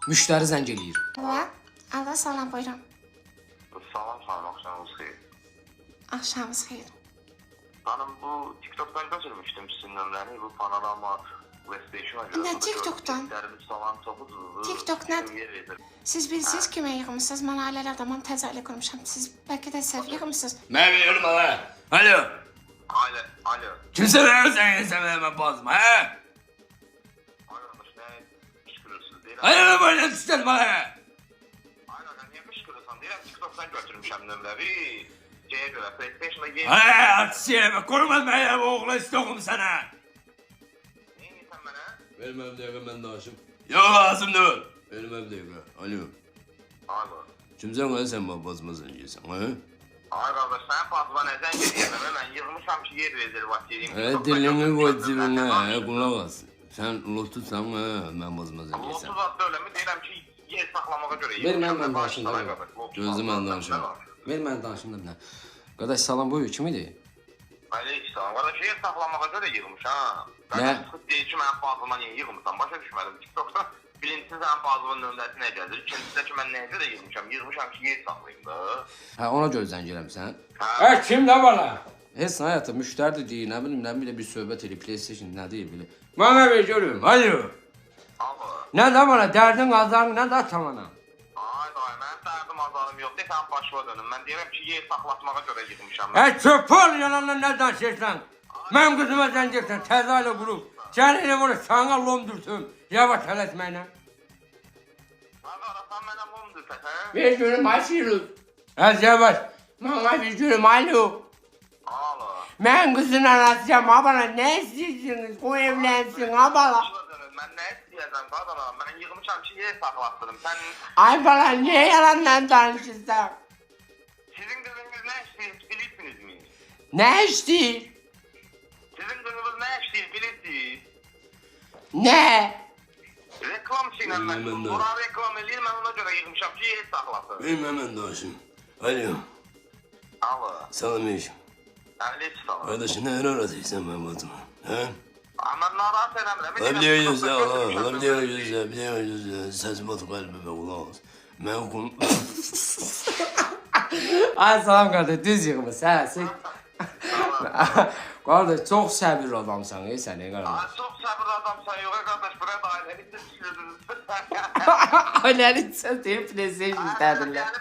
Müştəri zəng eləyir. Alo, alo, salam, buyurun. Salam, axşamınız xeyir. Axşamınız xeyir. Hanım, bu TikTok'dan götürmüştüm sizin nömrəni, bu panorama PlayStation acaba. Nə TikTok'dan? Dərimiz falan çoxudur. TikTok nə? Siz bilirsiniz kimə yığmışsınız? Mən ailəli adamım, təzə ailə qurmuşam. Siz bəlkə də səhv yığmışsınız. Mən veriyorum ala. Alo. Alo. Kimsə verirsən mən bazma, hə? Arkadaş, nə qışqırırsınız deyirəm. Alo, böyle istədim ala. Aynen, niyə qışqırırsan deyirəm, TikTok'dan götürmüşəm nömrəvi. Şeyə görə, PlayStation'da yeni... Hə, artisiyə, korumaz mənim oğlu istokum sənə. Neyinsən mənə? Verməm dəqiqə mən danışım. Yox, lazım deyil. Verməm dəqiqə, alo. Alo. Kimsən qala sən bazma zəng eləyirsən, hə? Ay qardaş, sən bazma nə zəng edirəm, mən yığmışam ki, yer rezervasiyeliyim. Hə, dilini qoy cibinə, hə, qulaq as. Sən lotusan, hə, mən bazma zəng eləyirsən. Lotus adlı öyle mi? Deyirəm ki, yer saxlamağa görə. Ver mən danışım da. Gözlü mən danışım. Ver mən danışım da bir dənə. Qardaş, salam buyur, kim idi? Aleyküm. Qardaş, yer saxlamağa görə yığmış, ha. Nə? Qardaş, sıxıb deyir ki, mənim bazıma niyə yığmışsan? Başa düşmədim. TikTok'da birincisi sənin bazımın nömrəsi nə gəlir? İkincisi ki, mən nəyə görə yığmışam? Yığmışam ki, yer saxlayayım da. Hə, ona görə zəng eləmirsən. Hə, kim nə var lan? Heç nə həyatım, müştəri deyir, nə bilim, bir söhbət eləyir, PlayStation nə deyir, bilir. Mənə ver görüm, alo. Allah. Nə də bana, dərdin azarın, nə də tamana. Ay dayı, mənim dərdim azarım yox. De, sən başıma dönüm. Mən deyirəm ki, yer saxlatmağa görə yığmışam. Hə, çöp ol, yalanla nə danışırsan. Mən qızıma zəng etsən, təzə ilə qurub. Gəl elə bunu sana lomdurtum, yavaş tələsməklə. Sən mənə mum düzət, hə? Ver görüm, açırız. Az yavaş. Mənə ver görüm, alo. Allah. Mən qızın anasıyam, abana nə istəyirsiniz? O evlənsin, abala. Mən nə istəyəcəm, qadına? Mən yığmışam ki, yer saxlatdırım. Sən... Ay bala, niyə yalandan danışırsan? Sizin qızınız nə istəyir, bilirsinizmi? Nə istəyir? Sizin qızınız nə istəyir, bilirsiniz? Nə? Reklam ilə mən, bura reklam eləyir, mən ona görə yığmışam ki, yer saxlasın. Mən danışım. Alo, Allah. salam eşim. Aleyküm salam. Kardeşim, nə arasıysan mən batıma? Hə? Mən narahat eləmirəm. Biliyoruz ya, biliyoruz ya. Səsim batı qəlbimə qulaq as. Mən qul... Ay, salam qardaş, düz yığmış, hə, sən... Qardaş, çox səbir adamsan, sən, qardaş. Çox səbir adamsan, yox, qardaş, bura da ailəli siz düşünürsünüz. Ailəli sən deyib, PlayStation istədirlər.